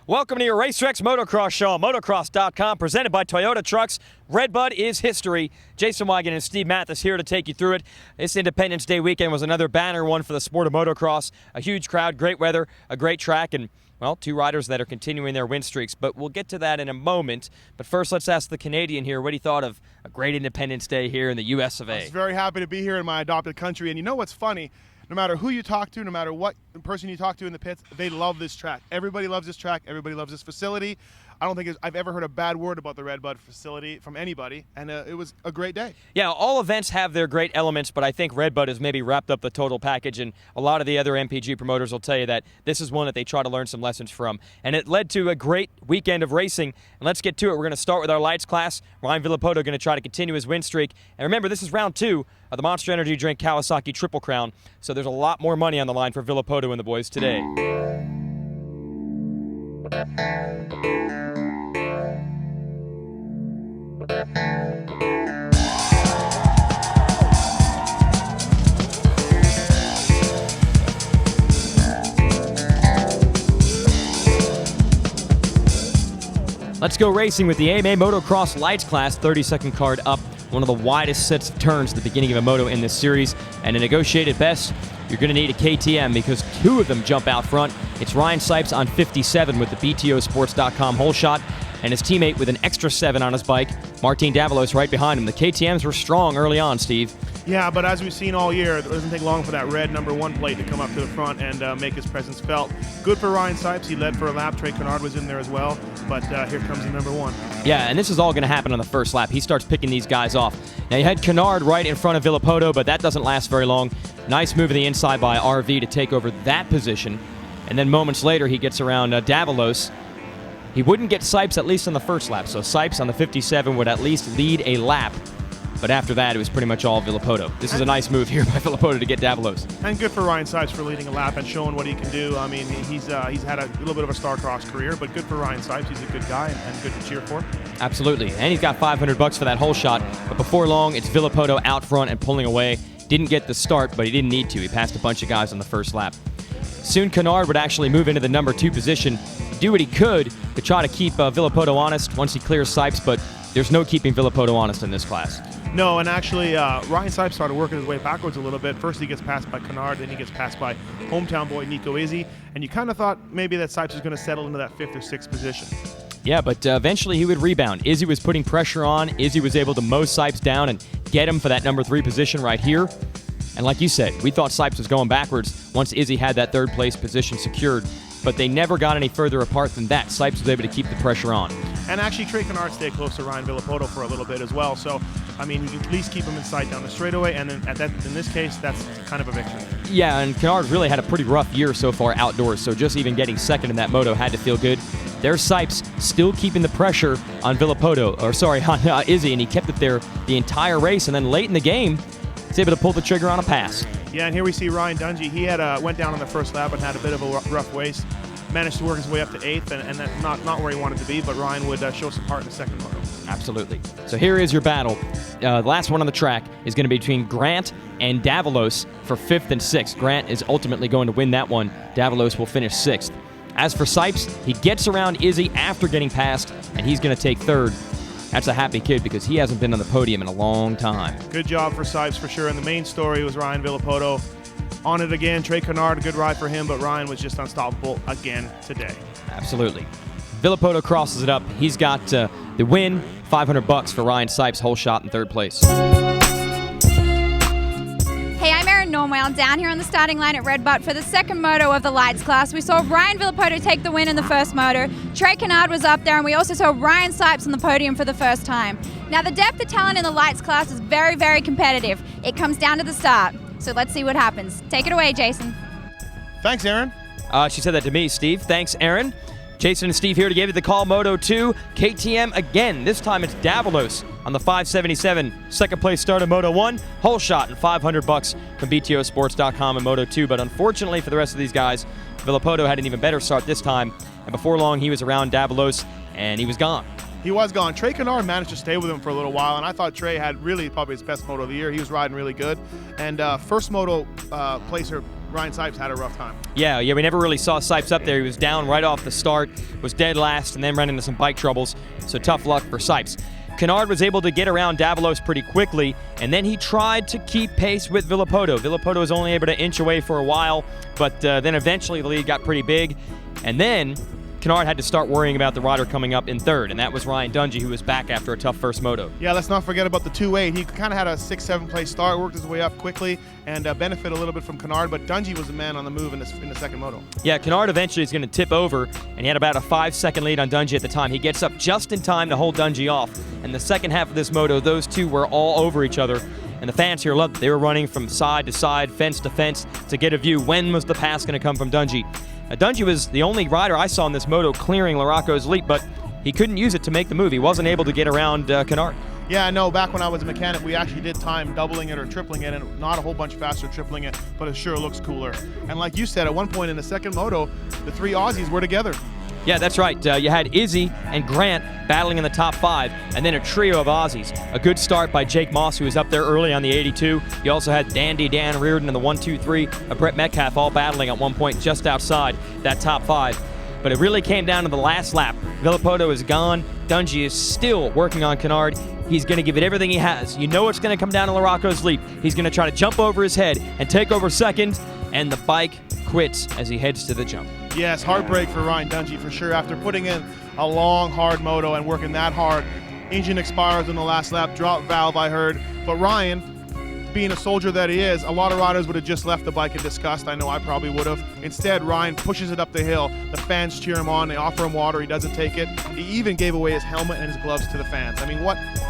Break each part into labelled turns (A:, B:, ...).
A: Welcome to your Racer X Motocross Show on motocross.com, presented by Toyota Trucks. RedBud is history. Jason Weigandt and Steve Matthes here to take you through it. This Independence Day weekend was another banner one for the sport of motocross. A huge crowd, great weather, a great track, and, well, two riders that are continuing their win streaks. But we'll get to that in a moment. But first, let's ask the Canadian here what he thought of a great Independence Day here in the US of A.
B: I was very happy to be here in my adopted country. And you know what's funny? No matter who you talk to, no matter what person you talk to in the pits, they love this track. Everybody loves this track. Everybody loves this facility. I don't think I've ever heard a bad word about the RedBud facility from anybody, and it was a great day.
A: Yeah, all events have their great elements, but I think RedBud has maybe wrapped up the total package, and a lot of the other MPG promoters will tell you that this is one that they try to learn some lessons from. And it led to a great weekend of racing, and let's get to it. We're going to start with our lights class. Ryan Villopoto going to try to continue his win streak. And remember, this is round 2 of the Monster Energy Drink Kawasaki Triple Crown, so there's a lot more money on the line for Villopoto and the boys today. Let's go racing with the AMA Motocross Lights class, 30-second card up. One of the widest sets of turns at the beginning of a moto in this series. And a negotiated best, you're going to need a KTM because 2 of them jump out front. It's Ryan Sipes on 57 with the BTOsports.com hole shot, and his teammate with an extra 7 on his bike, Martin Davalos, right behind him. The KTMs were strong early on, Steve.
B: Yeah, but as we've seen all year, it doesn't take long for that red number 1 plate to come up to the front and make his presence felt. Good for Ryan Sipes. He led for a lap. Trey Canard was in there as well, but here comes the number 1.
A: Yeah, and this is all going to happen on the first lap. He starts picking these guys off. Now, you had Canard right in front of Villopoto, but that doesn't last very long. Nice move of the inside by RV to take over that position. And then moments later, he gets around Davalos. He wouldn't get Sipes at least on the first lap, so Sipes on the 57 would at least lead a lap. But after that, it was pretty much all Villopoto. This is a nice move here by Villopoto to get Davalos.
B: And good for Ryan Sipes for leading a lap and showing what he can do. I mean, he's had a little bit of a star-crossed career, but good for Ryan Sipes. He's a good guy and good to cheer for. Absolutely.
A: And he's got $500 for that hole shot. But before long, it's Villopoto out front and pulling away. Didn't get the start, but he didn't need to. He passed a bunch of guys on the first lap. Soon Canard would actually move into the number 2 position, do what he could to try to keep Villopoto honest once he clears Sipes, but there's no keeping Villopoto honest in this class.
B: No, and actually, Ryan Sipes started working his way backwards a little bit. First he gets passed by Canard, then he gets passed by hometown boy Nico Izzy, and you kind of thought maybe that Sipes was going to settle into that 5th or 6th position.
A: Yeah, but eventually he would rebound. Izzy was putting pressure on. Izzy was able to mow Sipes down and get him for that number 3 position right here. And like you said, we thought Sipes was going backwards once Izzy had that 3rd place position secured, but they never got any further apart than that. Sipes was able to keep the pressure on.
B: And actually, Trey Canard stayed close to Ryan Villopoto for a little bit as well. So, I mean, you can at least keep him in sight down the straightaway, and then in this case, that's kind of a victory.
A: Yeah, and Canard really had a pretty rough year so far outdoors, so just even getting 2nd in that moto had to feel good. There's Sipes still keeping the pressure on on Izzy, and he kept it there the entire race, and then late in the game, he's able to pull the trigger on a pass.
B: Yeah, and here we see Ryan Dungey. He had went down on the first lap and had a bit of a rough race. Managed to work his way up to 8th, and that's not where he wanted to be, but Ryan would show some heart in the second moto.
A: Absolutely. So here is your battle. The last one on the track is going to be between Grant and Davalos for 5th and 6th. Grant is ultimately going to win that one. Davalos will finish 6th. As for Sipes, he gets around Izzy after getting past, and he's going to take 3rd. That's a happy kid because he hasn't been on the podium in a long time.
B: Good job for Sipes for sure, and the main story was Ryan Villopoto. On it again, Trey Canard, a good ride for him, but Ryan was just unstoppable again today.
A: Absolutely. Villopoto crosses it up. He's got the win, $500 for Ryan Sipes, whole shot in 3rd place.
C: Hey, I'm Erin Normwell, down here on the starting line at RedBud for the 2nd moto of the lights class. We saw Ryan Villopoto take the win in the 1st moto. Trey Canard was up there, and we also saw Ryan Sipes on the podium for the first time. Now, the depth of talent in the lights class is very, very competitive. It comes down to the start. So let's see what happens. Take it away, Jason.
B: Thanks, Erin.
A: She said that to me, Steve. Thanks, Erin. Jason and Steve here to give you the call. Moto 2, KTM again. This time it's Davalos on the 577. Second place start of Moto 1. Whole shot and $500 from BTOsports.com in Moto 2. But unfortunately for the rest of these guys, Villopoto had an even better start this time. And before long, he was around Davalos and he was gone.
B: He was gone. Trey Canard managed to stay with him for a little while, and I thought Trey had really probably his best moto of the year. He was riding really good. And first moto placer, Ryan Sipes, had a rough time.
A: Yeah, we never really saw Sipes up there. He was down right off the start, was dead last, and then ran into some bike troubles. So tough luck for Sipes. Canard was able to get around Davalos pretty quickly, and then he tried to keep pace with Villopoto. Villopoto was only able to inch away for a while, but then eventually the lead got pretty big. And then Canard had to start worrying about the rider coming up in third, and that was Ryan Dungey, who was back after a tough first moto.
B: Yeah, let's not forget about the 2-8. He kind of had a 6-7 place start, worked his way up quickly, and benefited a little bit from Canard, but Dungey was the man on the move in the second moto.
A: Yeah, Canard eventually is going to tip over, and he had about a 5-second lead on Dungey at the time. He gets up just in time to hold Dungey off, and the second half of this moto, those two were all over each other. And the fans here loved it. They were running from side to side, fence to fence, to get a view. When was the pass going to come from Dungey? Dungey was the only rider I saw in this moto clearing Larocco's leap, but he couldn't use it to make the move. He wasn't able to get around Canard.
B: Yeah, I know. Back when I was a mechanic, we actually did time doubling it or tripling it, and not a whole bunch faster tripling it, but it sure looks cooler. And like you said, at one point in the second moto, the three Aussies were together.
A: Yeah, that's right. You had Izzy and Grant battling in the top 5, and then a trio of Aussies. A good start by Jake Moss, who was up there early on the 82. You also had Dandy Dan Reardon in the 1-2-3, Brett Metcalf all battling at one point just outside that top 5. But it really came down to the last lap. Villopoto is gone. Dungey is still working on Canard. He's going to give it everything he has. You know it's going to come down to Larocco's leap. He's going to try to jump over his head and take over second, and the bike quits as he heads to the jump.
B: Yes, heartbreak for Ryan Dungey for sure. After putting in a long, hard moto and working that hard, engine expires in the last lap, drop valve I heard. But Ryan, being a soldier that he is, a lot of riders would have just left the bike in disgust. I know I probably would have. Instead, Ryan pushes it up the hill. The fans cheer him on. They offer him water. He doesn't take it. He even gave away his helmet and his gloves to the fans. I mean,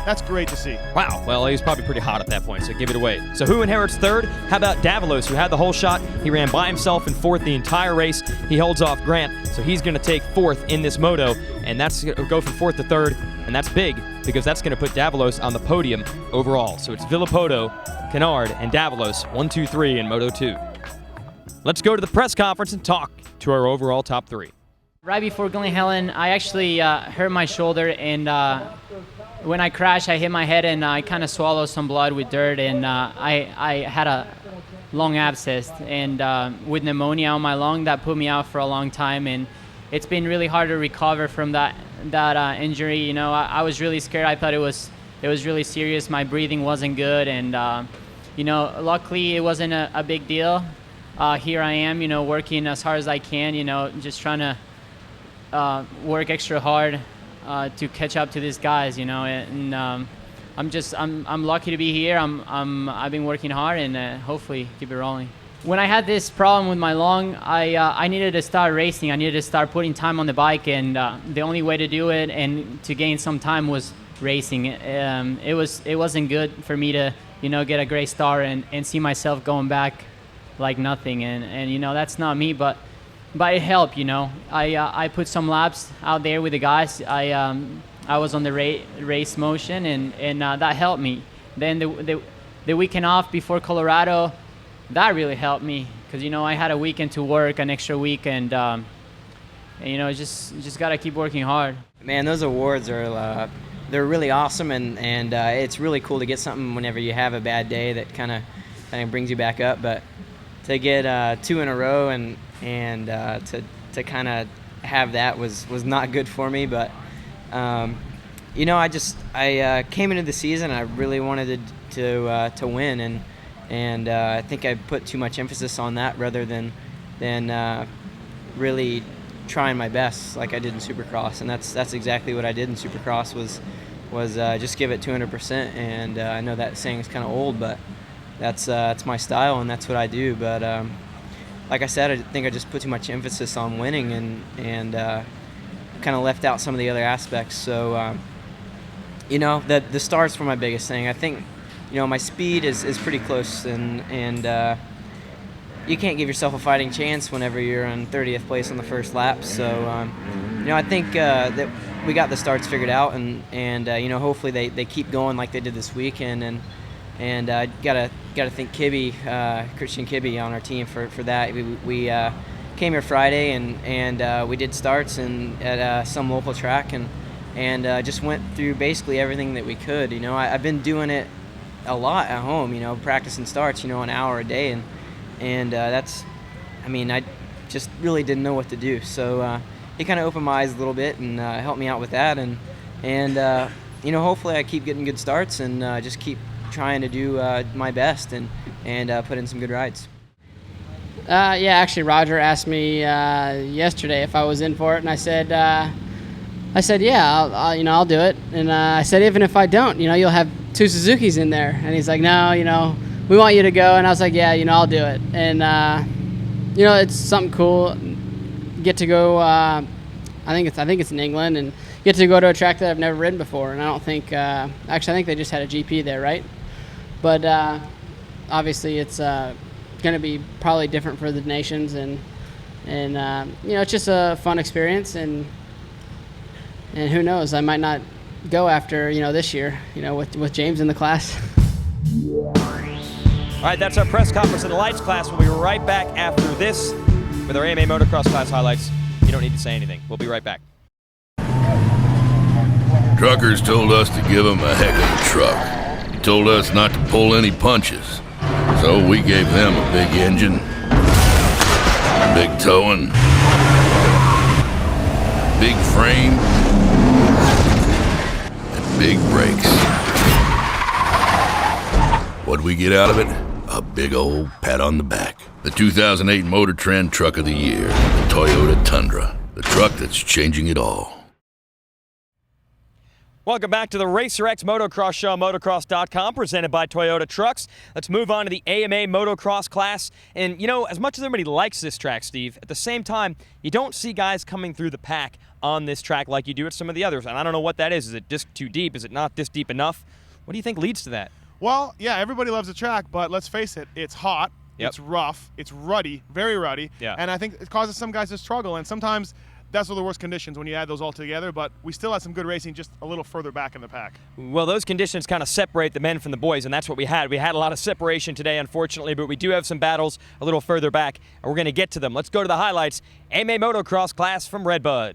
B: that's great to see.
A: Wow. Well, he was probably pretty hot at that point, so give it away. So who inherits third? How about Davalos, who had the whole shot? He ran by himself in fourth the entire race. He holds off Grant, so he's going to take fourth in this moto, and that's going to go from fourth to third, and that's big because that's going to put Davalos on the podium overall. So it's Villopoto, Canard, and Davalos, 1, 2, 3 in Moto 2. Let's go to the press conference and talk to our overall top 3.
D: Right before Glen Helen, I actually hurt my shoulder, and when I crashed, I hit my head and I kind of swallowed some blood with dirt, and I had a lung abscess, and with pneumonia on my lung, that put me out for a long time, and it's been really hard to recover from that injury. You know, I was really scared. I thought it was really serious. My breathing wasn't good, and you know, luckily it wasn't a big deal. Here I am, you know, working as hard as I can, you know, just trying to work extra hard to catch up to these guys, you know, and I'm lucky to be here. I've been working hard, and hopefully keep it rolling. When I had this problem with my lung, I needed to start racing. I needed to start putting time on the bike, and the only way to do it and to gain some time was racing. It wasn't good for me to, you know, get a great start and see myself going back like nothing, and you know, that's not me, but it helped, you know. I put some laps out there with the guys. I was on the race motion, and that helped me. Then the weekend off before Colorado, that really helped me, because, you know, I had a weekend to work, an extra week, and you know, just got to keep working hard.
E: Man, those awards are they're really awesome, and it's really cool to get something whenever you have a bad day that kind of brings you back up. But to get 2 in a row and to kind of have that was not good for me. But you know, I came into the season, I really wanted to win, and I think I put too much emphasis on that rather than really trying my best like I did in Supercross, and that's exactly what I did in Supercross was just give it 200%. And I know that saying is kind of old, but that's my style, and that's what I do. But like I said, I think I just put too much emphasis on winning, and kind of left out some of the other aspects. So you know, the starts were my biggest thing. I think, you know, my speed is pretty close, and you can't give yourself a fighting chance whenever you're in 30th place on the first lap. So I think that we got the starts figured out, and hopefully they keep going like they did this weekend, and gotta thank Kibbe, Christian Kibbe on our team for that. We came here Friday and we did starts at some local track and just went through basically everything that we could. I've been doing it a lot at home, practicing starts, an hour a day, and I just really didn't know what to do. So he kind of opened my eyes a little bit and helped me out with that, and hopefully I keep getting good starts and just keep trying to do my best and put in some good rides.
F: Yeah, actually, Roger asked me yesterday if I was in for it, and I said, yeah, I'll do it. And I said, even if I don't, you'll have 2 Suzukis in there. And he's like, no, we want you to go. And I was like, yeah, I'll do it. And it's something cool. Get to go. I think it's in England, and get to go to a track that I've never ridden before. And I don't think, actually, I think they just had a GP there, right? But obviously, it's going to be probably different for the nations, and it's just a fun experience, and who knows, I might not go after this year, with James in the class.
A: All right, that's our press conference in the lights class. We'll be right back after this with our AMA motocross class highlights. You don't need to say anything. We'll be right back.
G: Truckers told us to give him a heck of a truck. He told us not to pull any punches. So we gave them a big engine, big towing, big frame, and big brakes. What'd we get out of it? A big old pat on the back. The 2008 Motor Trend Truck of the Year, the Toyota Tundra, the truck that's changing it all.
A: Welcome back to the Racer X Motocross Show, motocross.com, presented by Toyota Trucks. Let's move on to the AMA motocross class. And, as much as everybody likes this track, Steve, at the same time, you don't see guys coming through the pack on this track like you do at some of the others. And I don't know what that is. Is it just too deep? Is it not this deep enough? What do you think leads to that?
B: Well, yeah, everybody loves the track, but let's face it, it's hot, It's rough, it's ruddy, very ruddy, and I think it causes some guys to struggle, and sometimes that's one of the worst conditions when you add those all together, but we still had some good racing just a little further back in the pack.
A: Well, those conditions kind of separate the men from the boys, and that's what we had. We had a lot of separation today, unfortunately, but we do have some battles a little further back, and we're going to get to them. Let's go to the highlights. AMA motocross class from RedBud.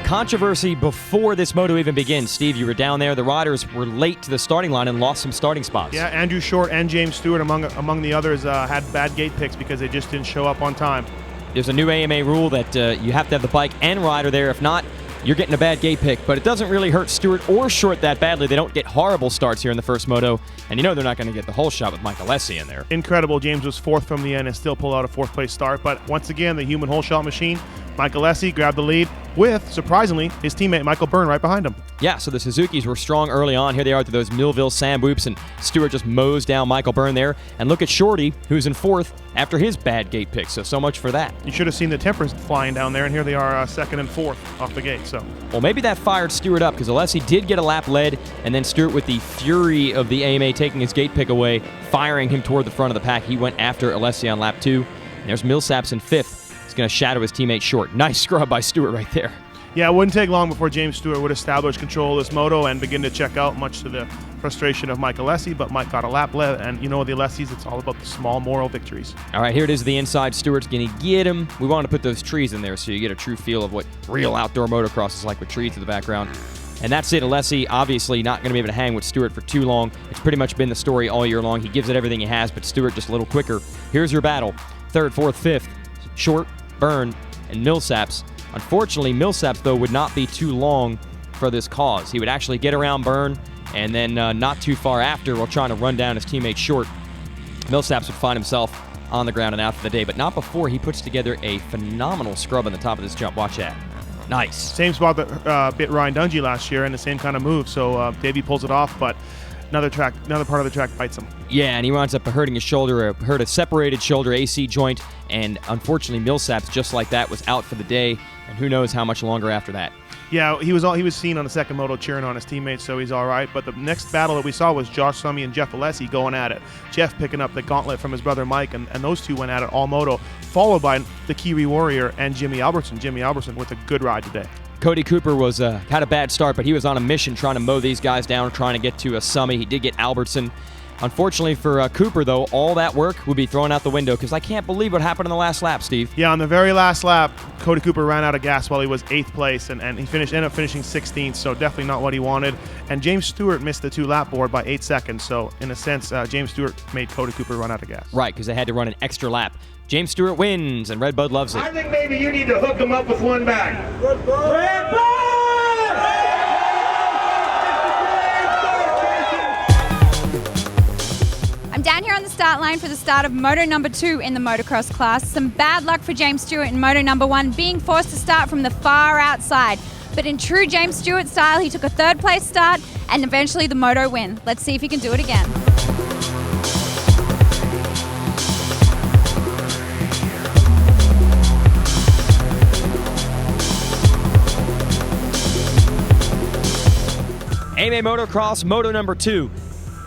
A: Controversy before this moto even begins. Steve, you were down there. The riders were late to the starting line and lost some starting spots.
B: Yeah, Andrew Short and James Stewart, among the others, had bad gate picks because they just didn't show up on time.
A: There's a new AMA rule that you have to have the bike and rider there. If not, you're getting a bad gate pick. But it doesn't really hurt Stewart or Short that badly. They don't get horrible starts here in the first moto. And they're not going to get the whole shot with Michael Alessi in there.
B: Incredible. James was 4th from the end and still pulled out a 4th-place start. But once again, the human whole shot machine, Michael Alessi grabbed the lead with, surprisingly, his teammate Michael Byrne right behind him.
A: Yeah, so the Suzukis were strong early on. Here they are through those Millville sand whoops, and Stewart just mows down Michael Byrne there. And look at Shorty, who's in 4th after his bad gate pick. So much for that.
B: You should have seen the tempers flying down there, and here they are 2nd and 4th off the gate. So,
A: well, maybe that fired Stewart up because Alessi did get a lap led, and then Stewart, with the fury of the AMA taking his gate pick away, firing him toward the front of the pack. He went after Alessi on lap 2. And there's Millsaps in 5th. He's going to shadow his teammate Short. Nice scrub by Stewart right there.
B: Yeah, it wouldn't take long before James Stewart would establish control of this moto and begin to check out, much to the frustration of Mike Alessi, but Mike got a lap led, and the Alessis, it's all about the small moral victories.
A: All right, here it is, the inside. Stewart's going to get him. We want to put those trees in there so you get a true feel of what real outdoor motocross is like with trees in the background. And that's it. Alessi obviously not going to be able to hang with Stewart for too long. It's pretty much been the story all year long. He gives it everything he has, but Stewart just a little quicker. Here's your battle. 3rd, 4th, 5th. Short, Byrne, and Millsaps. Unfortunately, Millsaps, though, would not be too long for this cause. He would actually get around Byrne, and then not too far after, while trying to run down his teammate Short, Millsaps would find himself on the ground and out for the day, but not before he puts together a phenomenal scrub on the top of this jump. Watch that. Nice. Same
B: spot that bit Ryan Dungey last year, and the same kind of move. So Davey pulls it off, but another part of the track bites him.
A: Yeah, and he winds up hurting his shoulder, hurt a separated shoulder AC joint, and unfortunately Millsaps, just like that, was out for the day, and who knows how much longer after that.
B: Yeah, he was seen on the second moto cheering on his teammates, so he's all right. But the next battle that we saw was Josh Summey and Jeff Alessi going at it. Jeff picking up the gauntlet from his brother Mike, and those two went at it all moto, followed by the Kiwi Warrior and Jimmy Albertson. Jimmy Albertson with a good ride today.
A: Cody Cooper was had a bad start, but he was on a mission trying to mow these guys down, trying to get to a Summey. He did get Albertson. Unfortunately for Cooper, though, all that work would be thrown out the window because I can't believe what happened in the last lap, Steve.
B: Yeah, on the very last lap, Cody Cooper ran out of gas while he was 8th place, and he ended up finishing 16th, so definitely not what he wanted. And James Stewart missed the 2-lap board by 8 seconds, so in a sense, James Stewart made Cody Cooper run out of gas.
A: Right, because they had to run an extra lap. James Stewart wins, and RedBud loves it.
H: I think maybe you need to hook him up with one bag. RedBud!
C: I'm down here on the start line for the start of moto number 2 in the motocross class. Some bad luck for James Stewart in moto number 1, being forced to start from the far outside. But in true James Stewart style, he took a 3rd place start and eventually the moto win. Let's see if he can do it again.
A: AMA Motocross, moto number 2.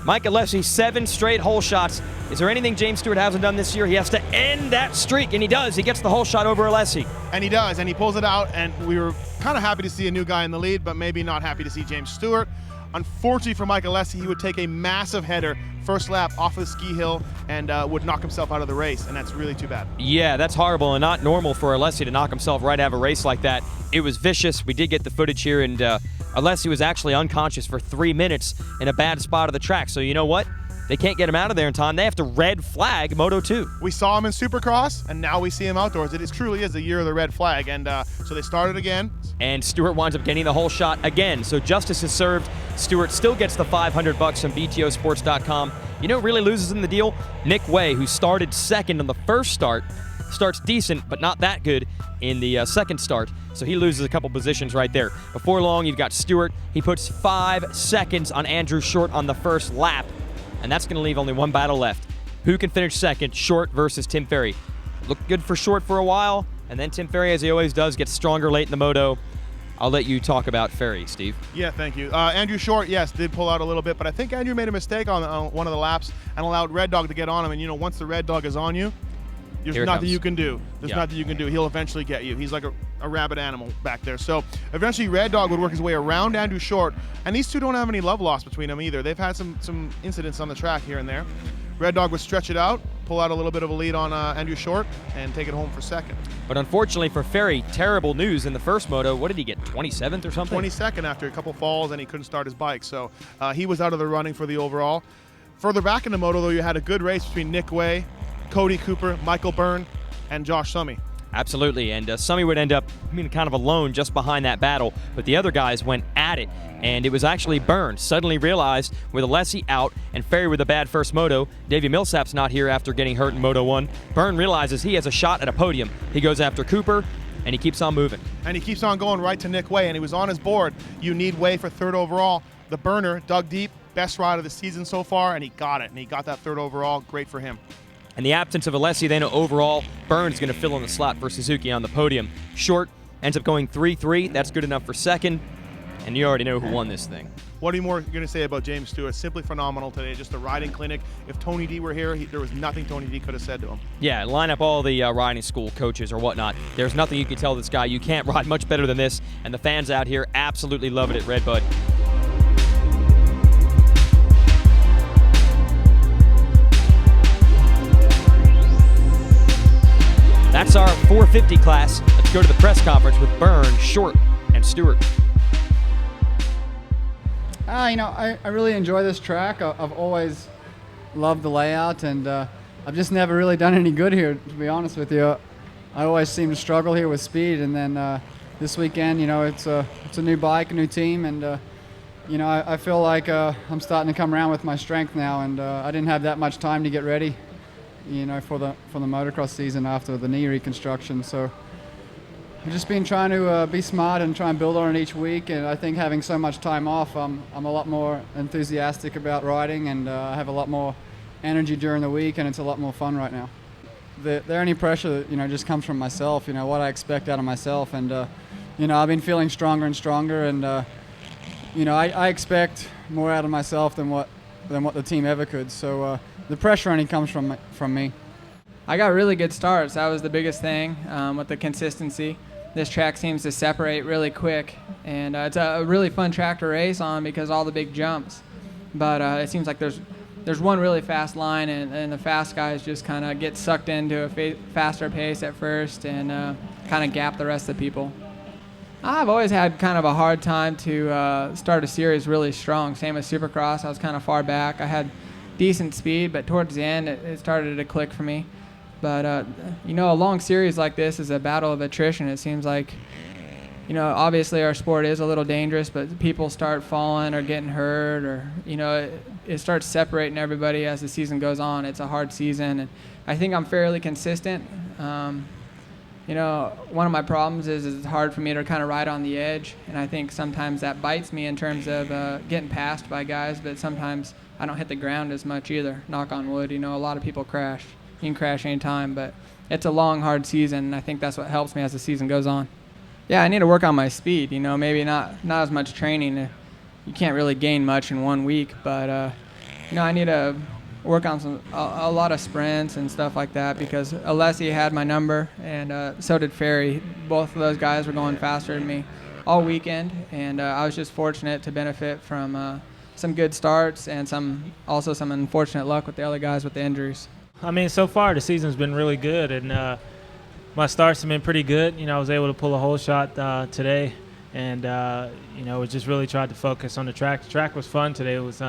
A: Mike Alessi, 7 straight hole shots. Is there anything James Stewart hasn't done this year? He has to end that streak, and he does. He gets the hole shot over Alessi.
B: And he does, and he pulls it out, and we were kind of happy to see a new guy in the lead, but maybe not happy to see James Stewart. Unfortunately for Mike Alessi, he would take a massive header first lap off of the ski hill and would knock himself out of the race, and that's really too bad.
A: Yeah, that's horrible and not normal for Alessi to knock himself right out of a race like that. It was vicious. We did get the footage here, and Alessi was actually unconscious for 3 minutes in a bad spot of the track. So you know what? They can't get him out of there in time. They have to red flag Moto 2.
B: We saw him in Supercross, and now we see him outdoors. It truly is the year of the red flag, and so they started again.
A: And Stewart winds up getting the whole shot again. So justice is served. Stewart still gets the $500 from BTOsports.com. You know who really loses in the deal? Nick Way, who started second on the first start, starts decent, but not that good in the second start. So he loses a couple positions right there. Before long, you've got Stewart. He puts 5 seconds on Andrew Short on the first lap, and that's going to leave only one battle left. Who can finish second? Short versus Tim Ferry. Looked good for Short for a while, and then Tim Ferry, as he always does, gets stronger late in the moto. I'll let you talk about Ferry, Steve.
B: Yeah, thank you. Andrew Short, yes, did pull out a little bit, but I think Andrew made a mistake on one of the laps and allowed Red Dog to get on him. And, you know, once the Red Dog is on you, there's nothing you can do. There's nothing you can do. He'll eventually get you. He's like a rabid animal back there. So eventually Red Dog would work his way around Andrew Short, and these two don't have any love lost between them either. They've had some incidents on the track here and there. Red Dog would stretch it out, pull out a little bit of a lead on Andrew Short, and take it home for second.
A: But unfortunately for Ferry, terrible news in the first moto. What did he get, 27th or something?
B: 22nd after a couple falls, and he couldn't start his bike. So he was out of the running for the overall. Further back in the moto, though, you had a good race between Nick Way, Cody Cooper, Michael Byrne, and Josh Summey.
A: Absolutely, and Summey would end up being kind of alone just behind that battle, but the other guys went at it, and it was actually Byrne suddenly realized with Alessi out and Ferry with a bad first moto, Davey Millsap's not here after getting hurt in Moto 1. Byrne realizes he has a shot at a podium. He goes after Cooper, and he keeps on moving.
B: And he keeps on going right to Nick Way, and he was on his board. You need Way for 3rd overall. The burner dug deep, best ride of the season so far, and he got it, and he got that 3rd overall. Great for him.
A: In the absence of Alessi, then overall, Byrne's going to fill in the slot for Suzuki on the podium. Short ends up going 3-3. That's good enough for second. And you already know who won this thing.
B: What are you more going to say about James Stewart? Simply phenomenal today. Just a riding clinic. If Tony D were here, there was nothing Tony D could have said to him. Yeah,
A: line up all the riding school coaches or whatnot. There's nothing you can tell this guy. You can't ride much better than this. And the fans out here absolutely love it at RedBud. That's our 450 class. Let's go to the press conference with Byrne, Short, and Stewart.
I: You know, I really enjoy this track. I've always loved the layout, and I've just never really done any good here, to be honest with you. I always seem to struggle here with speed, and then this weekend, you know, it's a new bike, a new team, and you know, I feel like I'm starting to come around with my strength now, and I didn't have that much time to get ready, you know, for the motocross season after the knee reconstruction. So I've just been trying to be smart and try and build on it each week, and I think having so much time off, I'm a lot more enthusiastic about riding, and I have a lot more energy during the week, and it's a lot more fun right now. The only pressure, you know, just comes from myself, you know, what I expect out of myself, and you I've been feeling stronger and stronger, and I expect more out of myself than what the team ever could. So the pressure only comes from me.
J: I got really good starts. That was the biggest thing with the consistency. This track seems to separate really quick, and it's a really fun track to race on because all the big jumps. But it seems like there's one really fast line, and the fast guys just kind of get sucked into a faster pace at first and kind of gap the rest of the people. I've always had kind of a hard time to start a series really strong. Same with Supercross. I was kind of far back. I had decent speed, but towards the end it started to click for me. But, a long series like this is a battle of attrition. It seems like, obviously our sport is a little dangerous, but people start falling or getting hurt, or, it starts separating everybody as the season goes on. It's a hard season, and I think I'm fairly consistent. One of my problems is it's hard for me to kind of ride on the edge, and I think sometimes that bites me in terms of getting passed by guys, but sometimes I don't hit the ground as much either, knock on wood. A lot of people crash. You can crash anytime, but it's a long, hard season, and I think that's what helps me as the season goes on. Yeah, I need to work on my speed, maybe not as much training. You can't really gain much in 1 week, but, I need to work on a lot of sprints and stuff like that because Alessi had my number, and so did Ferry. Both of those guys were going faster than me all weekend, and I was just fortunate to benefit from some good starts and some unfortunate luck with the other guys with the injuries.
K: I mean, so far the season's been really good, and my starts have been pretty good. I was able to pull a whole shot today, and we just really tried to focus on the track. The track was fun today. It was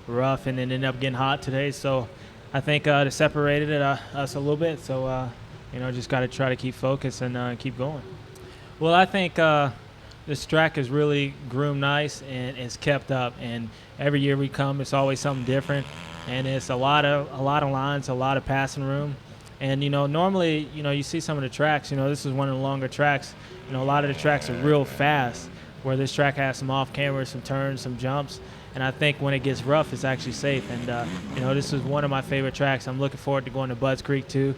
K: rough, and it ended up getting hot today. So I think it separated us a little bit. So just got to try to keep focused and keep going. Well, I think this track is really groomed nice and it's kept up. And every year we come, it's always something different. And it's a lot of lines, a lot of passing room. And, normally, you see some of the tracks, this is one of the longer tracks. A lot of the tracks are real fast, where this track has some off-camera, some turns, some jumps. And I think when it gets rough, it's actually safe. And, this is one of my favorite tracks. I'm looking forward to going to Budds Creek, too.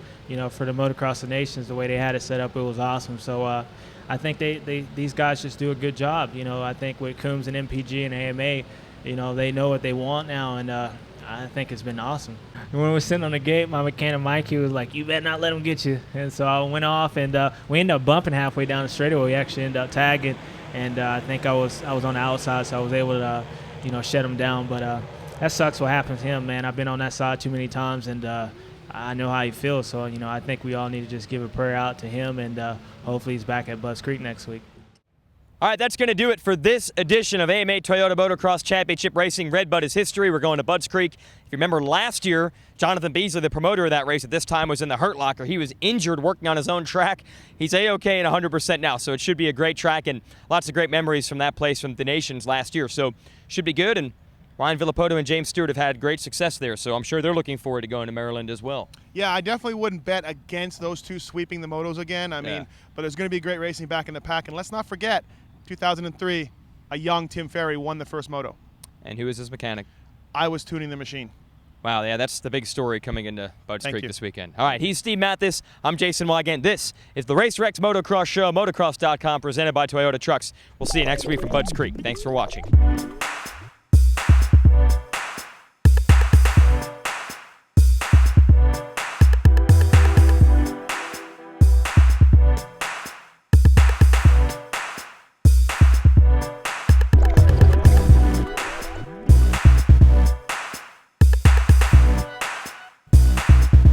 K: For the Motocross of Nations, the way they had it set up, it was awesome. So I think these guys just do a good job. I think with Coombs and MPG and AMA, they know what they want now. And I think it's been awesome. When we were sitting on the gate, my mechanic Mikey was like, "You better not let them get you." And so I went off, and we ended up bumping halfway down the straightaway. We actually ended up tagging, and I think I was on the outside, so I was able to, shut him down. But that sucks what happened to him, man. I've been on that side too many times, and I know how he feels. So, I think we all need to just give a prayer out to him, and hopefully he's back at Budds Creek next week.
A: All right, that's going to do it for this edition of AMA Toyota Motocross Championship Racing. RedBud is history. We're going to Budds Creek. If you remember last year, Jonathan Beasley, the promoter of that race at this time, was in the hurt locker. He was injured working on his own track. He's A-OK and 100% now, so it should be a great track and lots of great memories from that place from the Nations last year. So should be good, and Ryan Villopoto and James Stewart have had great success there, so I'm sure they're looking forward to going to Maryland as well.
B: Yeah, I definitely wouldn't bet against those two sweeping the motos again. I mean, but there's going to be great racing back in the pack, and let's not forget, 2003, a young Tim Ferry won the first moto.
A: And who is his mechanic?
B: I was tuning the machine.
A: Wow, yeah, that's the big story coming into Budds Creek this weekend. All right, he's Steve Matthes. I'm Jason Weigandt. This is the Racer X Motocross Show, motocross.com, presented by Toyota Trucks. We'll see you next week from Budds Creek. Thanks for watching.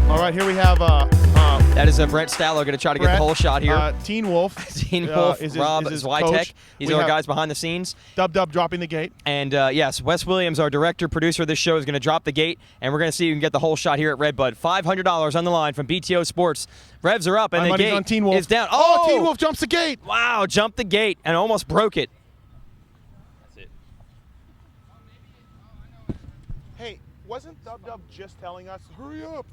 B: All right, here we have
A: that is Brent Stallo going to try to get the whole shot here.
B: Teen Wolf.
A: Teen Wolf, Rob Zwitek. These are our guys behind the scenes.
B: Dub dropping the gate.
A: And yes, Wes Williams, our director, producer of this show, is going to drop the gate, and we're going to see if we can get the whole shot here at RedBud. $500 on the line from BTO Sports. Revs are up, and the gate
B: on Teen Wolf.
A: is down.
B: Oh, Teen Wolf jumps the gate.
A: Wow, jumped the gate and almost broke it. That's it.
B: Hey, wasn't Dub just telling us, hurry up?